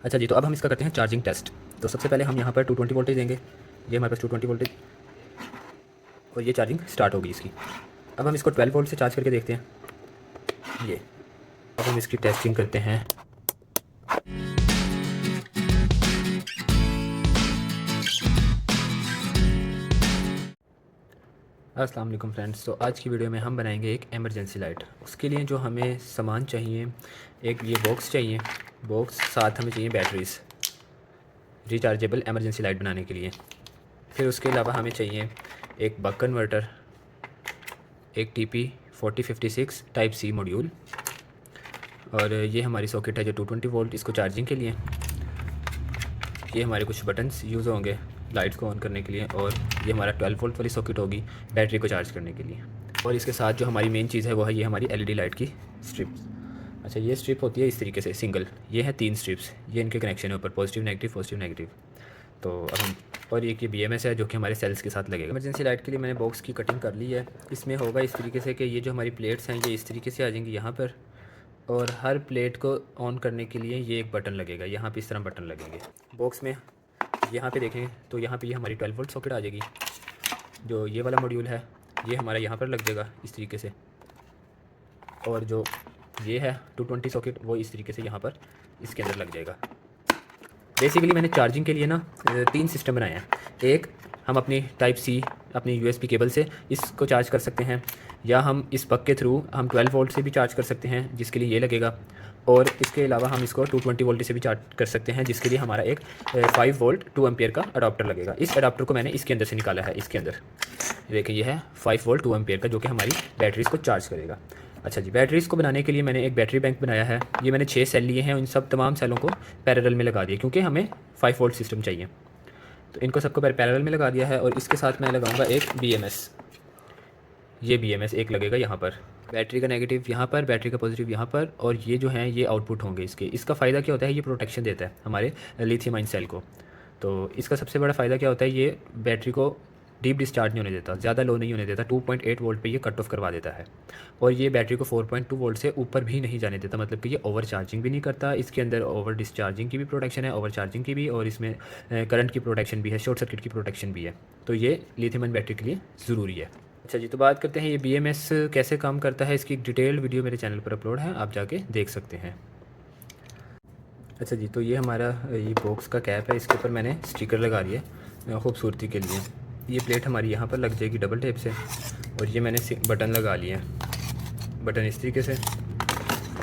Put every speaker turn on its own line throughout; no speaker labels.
अच्छा जी, तो अब हम इसका करते हैं चार्जिंग टेस्ट। तो सबसे पहले हम यहाँ पर 220 वोल्टेज देंगे। ये हमारे पास 220 वोल्टेज और ये चार्जिंग स्टार्ट होगी इसकी। अब हम इसको 12 वोल्ट से चार्ज करके देखते हैं। ये अब हम इसकी टेस्टिंग करते हैं। अस्सलाम वालेकुम फ्रेंड्स। तो आज की वीडियो में हम बनाएंगे एक इमरजेंसी लाइट। उसके लिए जो हमें सामान चाहिए, एक ये बॉक्स चाहिए, बॉक्स साथ हमें चाहिए बैटरीज रिचार्जेबल इमरजेंसी लाइट बनाने के लिए। फिर उसके अलावा हमें चाहिए एक बक कन्वर्टर, एक TP4056 टाइप सी मॉड्यूल, और ये हमारी सॉकेट है जो 220 वोल्ट इसको चार्जिंग के लिए। ये हमारे कुछ बटन्स यूज़ होंगे लाइट्स को ऑन करने के लिए, और ये हमारा 12 वोल्ट वाली सॉकेट होगी बैटरी को चार्ज करने के लिए। और इसके साथ जो हमारी मेन चीज़ है वो है ये हमारी LED लाइट की स्ट्रिप्स। अच्छा, ये स्ट्रिप होती है इस तरीके से सिंगल, ये है 3 स्ट्रिप्स, ये इनके कनेक्शन है ऊपर, पॉजिटिव नेगेटिव पॉजिटिव नेगेटिव। तो अब हम, और एक ये BMS है जो कि हमारे सेल्स के साथ लगेगा। इमरजेंसी लाइट के लिए मैंने बॉक्स की कटिंग कर ली है। इसमें होगा इस तरीके से कि ये जो हमारी प्लेट्स हैं ये इस तरीके से आ जाएंगी यहाँ पर, और हर प्लेट को ऑन करने के लिए ये एक बटन लगेगा, यहाँ पे इस तरह बटन लगेंगे बॉक्स में। यहाँ पे देखें तो यहाँ पे ये हमारी 12 वोल्ट सॉकेट आ जाएगी। जो ये वाला मॉड्यूल है ये हमारा यहाँ पर लग जाएगा इस तरीके से, और जो ये है 220 सॉकेट वो इस तरीके से यहाँ पर इसके अंदर लग जाएगा। बेसिकली मैंने चार्जिंग के लिए ना 3 सिस्टम बनाए हैं। एक, हम अपनी टाइप सी अपनी USB केबल से इसको चार्ज कर सकते हैं, या हम इस बक के थ्रू हम 12 वोल्ट से भी चार्ज कर सकते हैं जिसके लिए ये लगेगा, और इसके अलावा हम इसको 220 वोल्ट से भी चार्ज कर सकते हैं जिसके लिए हमारा एक 5 वोल्ट 2 एम्पियर का अडाप्टर लगेगा। इस अडाप्टर को मैंने इसके अंदर से निकाला है। इसके अंदर देखिए ये है 5 वोल्ट 2 एम्पियर का जो कि हमारी बैटरीज़ को चार्ज करेगा। अच्छा जी, बैटरीज़ को बनाने के लिए मैंने एक बैटरी बैंक बनाया है। ये मैंने 6 सेल लिए हैं, उन सब तमाम सेलों को पैरेलल में लगा दिया क्योंकि हमें 5 वोल्ट सिस्टम चाहिए। तो इनको सबको पैरेलल में लगा दिया है, और इसके साथ मैं लगाऊंगा एक BMS। ये BMS एक लगेगा यहाँ पर, बैटरी का नेगेटिव यहाँ पर, बैटरी का पॉजिटिव यहाँ पर, और ये जो हैं ये आउटपुट होंगे इसके। इसका फ़ायदा क्या होता है, ये प्रोटेक्शन देता है हमारे लिथियम आयन सेल को। तो इसका सबसे बड़ा फ़ायदा क्या होता है, ये बैटरी को डीप डिस्चार्ज नहीं होने देता, ज़्यादा लो नहीं होने देता। 2.8 वोल्ट पे ये कट ऑफ करवा देता है, और ये बैटरी को 4.2 वोल्ट से ऊपर भी नहीं जाने देता। मतलब कि ये ओवर चार्जिंग भी नहीं करता। इसके अंदर ओवर डिस्चार्जिंग की भी प्रोटेक्शन है, ओवर चार्जिंग की भी, और इसमें करंट की प्रोटेक्शन भी है, शॉर्ट सर्किट की प्रोटेक्शन भी है। तो ये लिथियम आयन बैटरी के लिए ज़रूरी है। अच्छा जी, तो बात करते हैं ये BMS कैसे काम करता है। इसकी एक डिटेल्ड वीडियो मेरे चैनल पर अपलोड है, आप जाके देख सकते हैं। अच्छा जी, तो ये हमारा ये बॉक्स का कैप है, इसके ऊपर मैंने स्टिकर लगा दिया है खूबसूरती के लिए। ये प्लेट हमारी यहाँ पर लग जाएगी डबल टेप से, और ये मैंने बटन लगा लिए हैं, बटन इस तरीके से।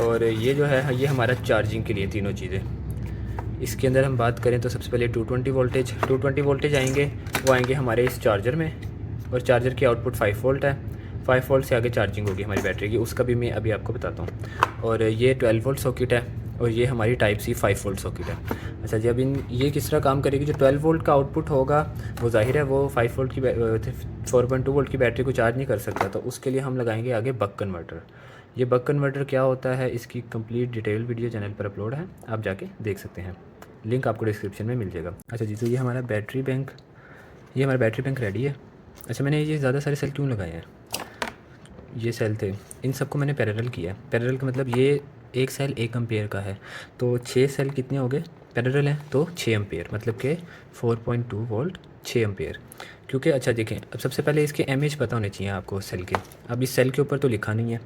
और ये जो है ये हमारा चार्जिंग के लिए तीनों चीज़ें। इसके अंदर हम बात करें तो सबसे पहले 220 वोल्टेज आएंगे, वो आएंगे हमारे इस चार्जर में, और चार्जर की आउटपुट 5 वोल्ट है। 5 वोल्ट से आगे चार्जिंग होगी हमारी बैटरी की, उसका भी मैं अभी आपको बताता हूँ। और ये 12 वोल्ट सॉकेट है, और ये हमारी टाइप सी 5 वोल्ट सॉकेट है। अच्छा जी, अब ये किस तरह काम करेगी। जो 12 वोल्ट का आउटपुट होगा वो जाहिर है वो 5 वोल्ट की 4.2 वोल्ट की बैटरी को चार्ज नहीं कर सकता, तो उसके लिए हम लगाएंगे आगे बक कन्वर्टर। ये बक कन्वर्टर क्या होता है, इसकी कंप्लीट डिटेल वीडियो चैनल पर अपलोड है, आप जाके देख सकते हैं, लिंक आपको डिस्क्रिप्शन में मिल जाएगा। अच्छा जी, तो ये हमारा बैटरी बैंक, ये हमारा बैटरी बैंक रेडी है। अच्छा, मैंने ये ज़्यादा सारे सेल क्यों लगाए हैं, ये सेल थे इन सबको मैंने पैरेलल किया है। पैरेलल का मतलब ये एक सेल 1 एम्पियर का है, तो 6 सेल कितने हो गए पैरेलल हैं, तो 6 एम्पियर, मतलब कि 4.2 वोल्ट 6 एम्पियर। क्योंकि अच्छा देखें, अब सबसे पहले इसके एमएच पता होने चाहिए आपको सेल के। अब इस सेल के ऊपर तो लिखा नहीं है,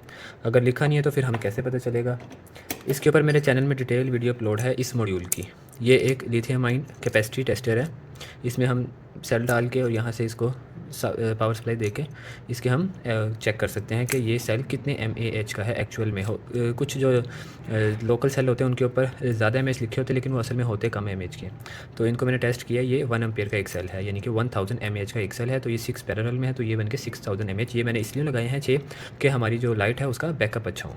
अगर लिखा नहीं है तो फिर हम कैसे पता चलेगा। इसके ऊपर मेरे चैनल में डिटेल वीडियो अपलोड है इस मॉड्यूल की। ये एक लिथियम आयन कैपेसिटी टेस्टर है, इसमें हम सेल डाल के और यहाँ से इसको पावर सप्लाई देके इसके हम चेक कर सकते हैं कि ये सेल कितने mAh का है एक्चुअल में। कुछ जो लोकल सेल होते हैं उनके ऊपर ज़्यादा mAh लिखे होते हैं, लेकिन वो असल में होते कम mAh के। तो इनको मैंने टेस्ट किया, ये 1 एम्पियर का एक सेल है, यानी कि 1000 mAh का एक सेल है। तो ये 6 पैरेलल में है, तो ये बन के 6000 mAh। ये मैंने इसलिए लगाए हैं 6 कि हमारी जो लाइट है उसका बैकअप अच्छा हो।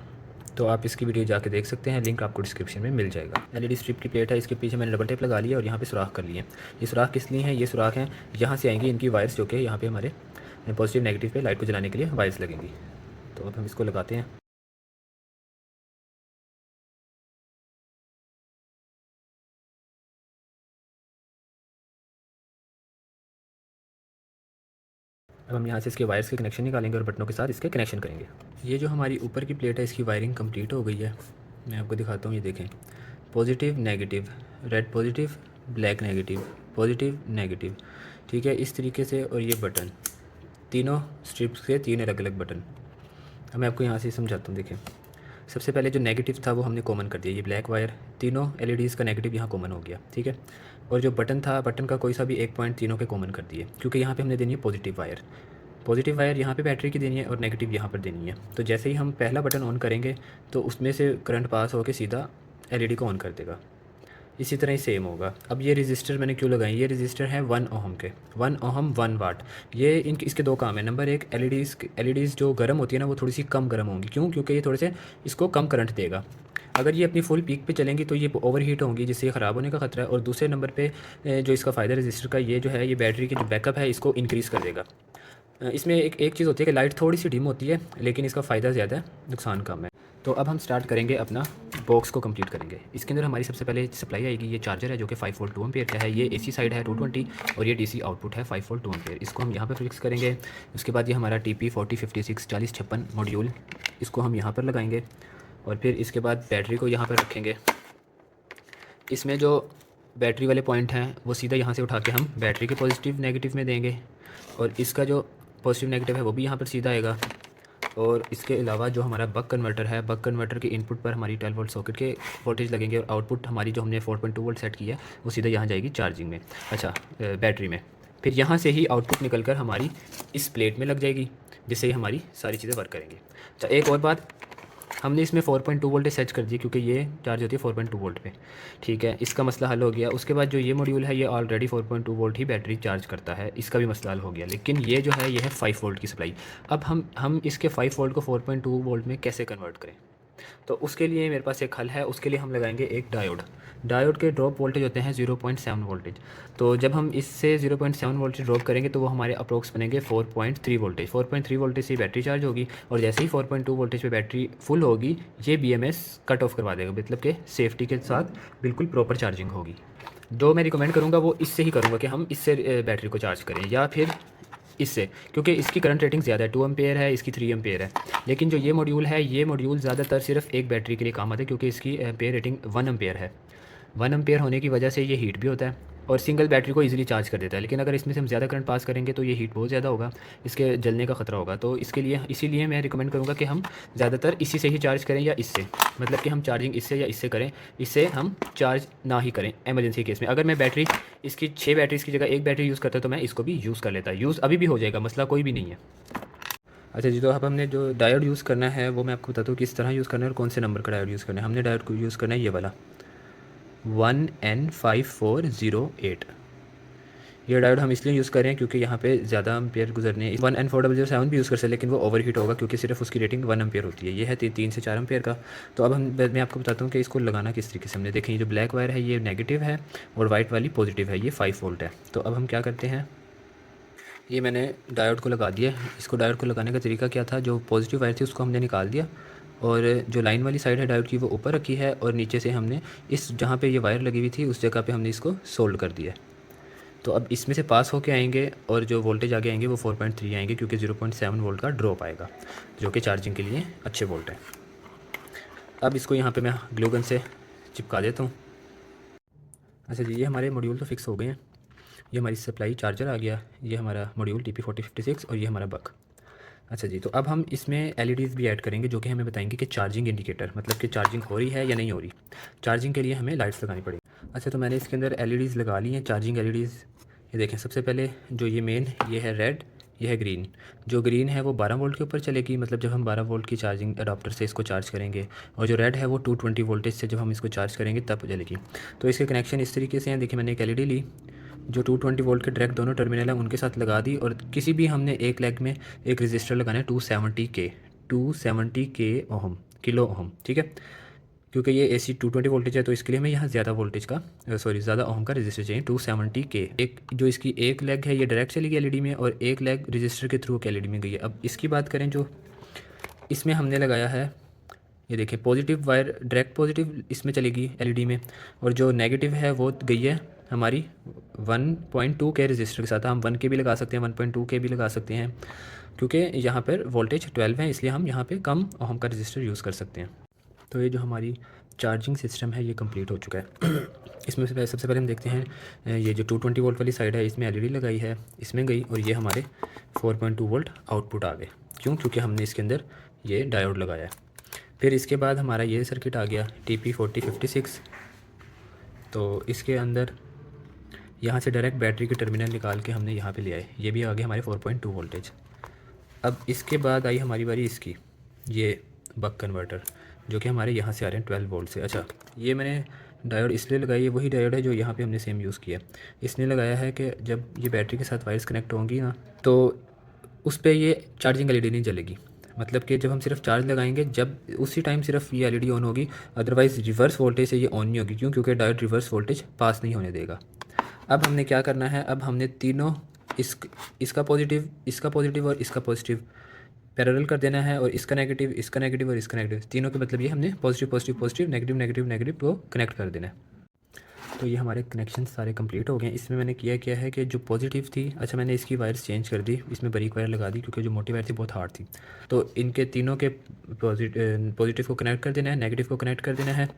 तो आप इसकी वीडियो जाके देख सकते हैं, लिंक आपको डिस्क्रिप्शन में मिल जाएगा। LED स्ट्रिप की प्लेट है, इसके पीछे मैंने डबल टेप लगा लिया और यहाँ पे सुराख कर लिए। ये सुराख किस लिए हैं, ये सुराख हैं यहाँ से आएंगी इनकी वायर्स, जो कि यहाँ पे हमारे पॉजिटिव नेगेटिव पे लाइट को जलाने के लिए वायर्स लगेंगी। तो अब हम इसको लगाते हैं। अब हम यहाँ से इसके वायर्स के कनेक्शन निकालेंगे और बटनों के साथ इसके कनेक्शन करेंगे। ये जो हमारी ऊपर की प्लेट है इसकी वायरिंग कंप्लीट हो गई है, मैं आपको दिखाता हूँ। ये देखें, positive negative, red positive, black negative, positive negative, ठीक है, इस तरीके से। और ये बटन, तीनों स्ट्रिप्स के 3 अलग अलग बटन। अब मैं आपको यहाँ से समझाता हूँ। देखें, सबसे पहले जो नेगेटिव था वो हमने कॉमन कर दिया, ये ब्लैक वायर, तीनों एलईडीज़ का नेगेटिव यहाँ कॉमन हो गया, ठीक है। और जो बटन था, बटन का कोई सा भी एक पॉइंट तीनों के कॉमन कर दिए, क्योंकि यहाँ पे हमने देनी है पॉजिटिव वायर। पॉजिटिव वायर यहाँ पे बैटरी की देनी है और नेगेटिव यहाँ पर देनी है। तो जैसे ही हम पहला बटन ऑन करेंगे तो उसमें से करंट पास होकर सीधा एलईडी को ऑन कर देगा। इसी तरह ही सेम होगा। अब ये रजिस्टर मैंने क्यों लगाई, ये रजिस्टर है 1 ओहम के, 1 ओहम 1 वाट। ये इसके 2 काम है। नंबर 1, एलईडीज़ जो गर्म होती है ना, वो थोड़ी सी कम गर्म होंगी। क्यों? क्योंकि ये थोड़े से इसको कम करंट देगा। अगर ये अपनी फुल पीक पे चलेंगी तो ये ओवर हीट होंगी, जिससे ये ख़राब होने का खतरा है। और दूसरे नंबर पे जो इसका फ़ायदा रजिस्टर का, ये जो है, ये बैटरी की जो बैकअप है इसको इंक्रीज़ कर देगा। इसमें एक चीज़ होती है कि लाइट थोड़ी सी डिम होती है, लेकिन इसका फ़ायदा ज़्यादा है, नुकसान कम है। तो अब हम स्टार्ट करेंगे, अपना बॉक्स को कंप्लीट करेंगे। इसके अंदर हमारी सबसे पहले सप्लाई आएगी, ये चार्जर है जो कि 5 वोल्ट 2 एम्पीयर का है। ये एसी साइड है 220 और ये डीसी आउटपुट है 5 वोल्ट 2 एम्पीयर। इसको हम यहाँ पर फिक्स करेंगे। उसके बाद ये हमारा TP 4056 4056 मॉड्यूल, इसको हम यहाँ पर लगाएंगे। और फिर इसके बाद बैटरी को यहाँ पर रखेंगे। इसमें जो बैटरी वाले पॉइंट हैं वो सीधा यहाँ से उठा के हम बैटरी के पॉजिटिव नेगेटिव में देंगे। और इसका जो पॉजिटिव नेगेटिव है वो भी यहाँ पर सीधा आएगा। और इसके अलावा जो हमारा बक कन्वर्टर है, बक कन्वर्टर के इनपुट पर हमारी 12 वोल्ट सॉकेट के वोल्टेज लगेंगे और आउटपुट हमारी जो हमने 4.2 वोल्ट सेट की है वो सीधा यहाँ जाएगी चार्जिंग में, बैटरी में। फिर यहाँ से ही आउटपुट निकल कर हमारी इस प्लेट में लग जाएगी, जिससे ही हमारी सारी चीज़ें वर्क करेंगी। अच्छा, एक और बात, हमने इसमें 4.2 वोल्टेज सेट कर दिए क्योंकि ये चार्ज होती है 4.2 वोल्ट पे, ठीक है। इसका मसला हल हो गया। उसके बाद जो ये मॉड्यूल है, ये ऑलरेडी 4.2 वोल्ट ही बैटरी चार्ज करता है, इसका भी मसला हल हो गया। लेकिन ये जो है, ये है 5 वोल्ट की सप्लाई। अब हम इसके 5 वोल्ट को 4.2 वोल्ट में कैसे कन्वर्ट करें? तो उसके लिए मेरे पास एक हल है। उसके लिए हम लगाएंगे एक डायोड। डायोड के ड्रॉप वोल्टेज होते हैं 0.7 वोल्टेज। तो जब हम इससे 0.7 वोल्टेज ड्रॉप करेंगे तो वो हमारे अप्रोक्स बनेंगे 4.3 वोल्टेज। 4.3 वोल्टेज से बैटरी चार्ज होगी और जैसे ही 4.2 वोल्टेज पे बैटरी फुल होगी, ये BMS कट ऑफ करवा देगा, मतलब कि सेफ्टी के साथ बिल्कुल प्रॉपर चार्जिंग होगी। जो मैं रिकमेंड करूँगा वो इससे ही करूँगा कि हम इससे बैटरी को चार्ज करें, या फिर इससे, क्योंकि इसकी करंट रेटिंग ज़्यादा है, 2 एम्पेयर है, इसकी 3 एम्पेयर है। लेकिन जो ये मॉड्यूल है, ये मॉड्यूल ज़्यादातर सिर्फ एक बैटरी के लिए काम आता है, क्योंकि इसकी एम्पेयर रेटिंग 1 एम्पेयर है। 1 एम्पेयर होने की वजह से ये हीट भी होता है और सिंगल बैटरी को इजीली चार्ज कर देता है। लेकिन अगर इसमें से हम ज़्यादा करंट पास करेंगे तो ये हीट बहुत ज़्यादा होगा, इसके जलने का ख़तरा होगा। तो इसके लिए, इसीलिए मैं रिकमेंड करूँगा कि हम ज़्यादातर इसी से ही चार्ज करें या इससे, मतलब कि हम चार्जिंग इससे या इससे करें, इससे हम चार्ज ना ही करें एमरजेंसी केस में। अगर मैं बैटरी, इसकी 6 बैटरीज़ की जगह एक बैटरी यूज़ करता तो मैं इसको भी यूज़ कर लेता। यूज़ अभी भी हो जाएगा, मसला कोई भी नहीं है। अच्छा जी, तो अब हमने जो डायोड यूज़ करना है वो मैं आपको बताता हूँ किस तरह यूज़ करना है और कौन से नंबर का डायोड यूज़ करना है। हमने डायोड को यूज़ करना है ये वाला 1N5408। ये डायोड हम इसलिए यूज़ करें क्योंकि यहाँ पे ज़्यादा एम्पेयर गुजरने हैं। 1N4007 भी यूज़ कर सकते हैं, लेकिन वो ओवर हीट होगा क्योंकि सिर्फ उसकी रेटिंग 1 एम्पेयर होती है। ये है 3 से 4 एम्पेयर का। तो अब मैं आपको बताता हूँ कि इसको लगाना किस तरीके से। हमने देखें, ये जो ब्लैक वायर है ये नेगेटिव है और वाइट वाली पॉजिटिव है, ये 5 वोल्ट है। तो अब हम क्या करते हैं, ये मैंने डायोड को लगा दिया। इसको डायोड को लगाने का तरीका क्या था, जो पॉजिटिव वायर थी उसको हमने निकाल दिया और जो लाइन वाली साइड है डायोड की वो ऊपर रखी है और नीचे से हमने इस जहाँ पे ये वायर लगी हुई थी उस जगह पे हमने इसको सोल्ड कर दिया। तो अब इसमें से पास होके आएंगे और जो वोल्टेज आगे आएंगे वो 4.3 आएंगे, क्योंकि 0.7 वोल्ट का ड्रॉप आएगा जो कि चार्जिंग के लिए अच्छे वोल्ट है। अब इसको यहाँ पे मैं ग्लू गन से चिपका देता हूँ। अच्छा जी, ये हमारे मॉड्यूल तो फिक्स हो गए हैं। ये हमारी सप्लाई चार्जर आ गया, ये हमारा मॉड्यूल TP 4056 और ये हमारा बक। अच्छा जी, तो अब हम इसमें LEDs भी ऐड करेंगे जो कि हमें बताएंगे कि चार्जिंग इंडिकेटर, मतलब कि चार्जिंग हो रही है या नहीं हो रही। चार्जिंग के लिए हमें लाइट्स लगानी पड़ेगी। अच्छा, तो मैंने इसके अंदर LEDs लगा ली हैं, चार्जिंग LEDs। ये देखें, सबसे पहले जो ये मेन, ये है रेड, ये है ग्रीन। जो ग्रीन है वो 12 वोल्ट के ऊपर चलेगी, मतलब जब हम 12 वोल्ट की चार्जिंग अडाप्टर से इसको चार्ज करेंगे। और जो रेड है वो 220 वोल्टेज से जब हम इसको चार्ज करेंगे तब चलेगी। तो इसके कनेक्शन इस तरीके से हैं। देखिए, मैंने एक LED ली जो 220 वोल्ट के डायरेक्ट दोनों टर्मिनल हैं उनके साथ लगा दी, और किसी भी हमने एक लेग में एक रजिस्टर लगाना है 270K ओहम, किलो ओहम, ठीक है। क्योंकि ये AC 220 वोल्टेज है तो इसके लिए हमें यहाँ ज़्यादा वोल्टेज का ज़्यादा ओहम का रजिस्टर चाहिए 270K। एक जो इसकी एक लेग है ये डायरेक्ट चली गई LED में और एक लेग रजिस्टर के थ्रू LED में गई है। अब इसकी बात करें, जो इसमें हमने लगाया है, ये देखिए, पॉजिटिव वायर डायरेक्ट पॉजिटिव इसमें चलेगी LED में, और जो नेगेटिव है वो गई है हमारी 1.2 के रजिस्टर के साथ। हम 1 के भी लगा सकते हैं, 1.2 के भी लगा सकते हैं, क्योंकि यहाँ पर वोल्टेज 12 है इसलिए हम यहाँ पे कम ओहम का रजिस्टर यूज़ कर सकते हैं। तो ये जो हमारी चार्जिंग सिस्टम है ये कंप्लीट हो चुका है। इसमें से सबसे पहले हम देखते हैं ये जो 220 वोल्ट वाली साइड है इसमें एलईडी लगाई है, इसमें गई और ये हमारे 4.2 वोल्ट आउटपुट आ गए। क्यों? क्योंकि हमने इसके अंदर ये डायोड लगाया है। फिर इसके बाद हमारा ये सर्किट आ गया TP4056। तो इसके अंदर यहाँ से डायरेक्ट बैटरी के टर्मिनल निकाल के हमने यहाँ पे ले आए, ये भी आ गए हमारे 4.2 वोल्टेज। अब इसके बाद आई हमारी बारी इसकी, ये बक कन्वर्टर जो कि हमारे यहाँ से आ रहे हैं 12 वोल्ट से। अच्छा, ये मैंने डायोड इसलिए लगाई है, वही डायोड है जो यहाँ पे हमने सेम यूज़ किया। इसने लगाया है कि जब ये बैटरी के साथ वायर्स कनेक्ट होंगी ना तो उस पर ये चार्जिंग एलईडी नहीं जलेगी। मतलब कि जब हम सिर्फ चार्ज लगाएंगे जब उसी टाइम सिर्फ ये एलईडी ऑन होगी, अदरवाइज़ रिवर्स वोल्टेज से ये ऑन नहीं होगी। क्यों? क्योंकि डायोड रिवर्स वोल्टेज पास नहीं होने देगा। अब हमने क्या करना है, अब हमने तीनों इसका पॉजिटिव, इसका पॉजिटिव और इसका पॉजिटिव पैरेलल कर देना है, और इसका नेगेटिव, इसका नेगेटिव और इसका नेगेटिव, तीनों के मतलब ये हमने positive positive positive negative negative negative को कनेक्ट कर देना है। तो ये हमारे कनेक्शन सारे कंप्लीट हो गए। इसमें मैंने किया है कि जो पॉजिटिव थी, अच्छा मैंने इसकी वायर्स चेंज कर दी, इसमें बारीक वायर लगा दी क्योंकि जो मोटी वायर थी बहुत हार्ड थी। तो इनके तीनों के पॉजिटिव को कनेक्ट कर देना है, नेगेटिव को कनेक्ट कर देना है,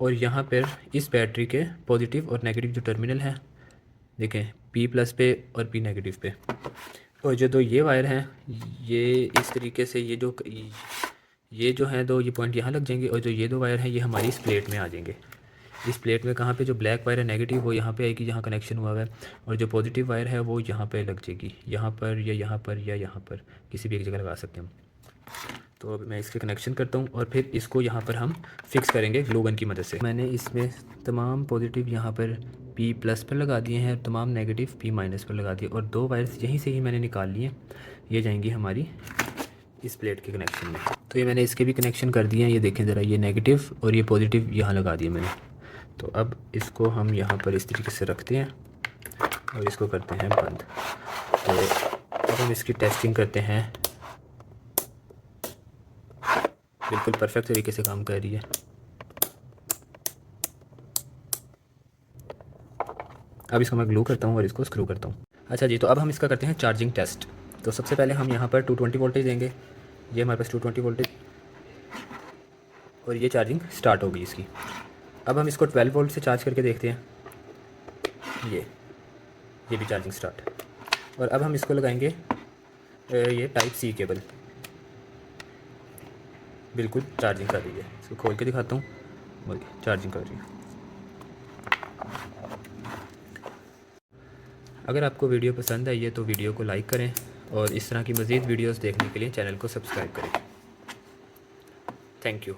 और यहाँ पर इस बैटरी के पॉजिटिव और नेगेटिव जो टर्मिनल है देखें, P+ पे और P- पे। और जो दो ये वायर हैं ये इस तरीके से ये जो हैं दो, ये पॉइंट यहाँ लग जाएंगे, और जो ये दो वायर हैं ये हमारी इस प्लेट में आ जाएंगे। इस प्लेट में कहाँ पे जो ब्लैक वायर है नेगेटिव वो यहाँ पे आएगी जहाँ कनेक्शन हुआ है, और जो पॉजिटिव वायर है वो यहाँ पे लग जाएगी, यहाँ पर या यहाँ पर या यहाँ पर, किसी भी एक जगह लगा सकते हैं हम। तो अब मैं इसके कनेक्शन करता हूँ और फिर इसको यहाँ पर हम फिक्स करेंगे ग्लू गन की मदद से। मैंने इसमें तमाम पॉजिटिव यहाँ पर P+ पर लगा दिए हैं, तमाम नेगेटिव P- पर लगा दिए, और दो वायर्स यहीं से ही मैंने निकाल लिए, ये जाएंगी हमारी इस प्लेट के कनेक्शन में। तो ये मैंने इसके भी कनेक्शन कर दिए हैं, ये देखें ज़रा, ये नेगेटिव और ये पॉजिटिव यहाँ लगा दिए मैंने। तो अब इसको हम यहाँ पर इस तरीके से रखते हैं और इसको करते हैं बंद। तो अब हम इसकी टेस्टिंग करते हैं। बिल्कुल परफेक्ट तरीके से काम कर रही है। अब इसको मैं ग्लू करता हूँ और इसको स्क्रू करता हूँ। अच्छा जी, तो अब हम इसका करते हैं चार्जिंग टेस्ट। तो सबसे पहले हम यहाँ पर 220 वोल्टेज देंगे, ये हमारे पास 220 वोल्टेज, और ये चार्जिंग स्टार्ट होगी इसकी। अब हम इसको 12 वोल्ट से चार्ज करके देखते हैं, ये भी चार्जिंग स्टार्ट। और अब हम इसको लगाएंगे ये Type-C केबल, बिल्कुल चार्जिंग कर रही है। इसको खोल के दिखाता हूँ, चार्जिंग कर रही है। अगर आपको वीडियो पसंद आई है तो वीडियो को लाइक करें, और इस तरह की मज़ीद वीडियोस देखने के लिए चैनल को सब्सक्राइब करें। Thank you.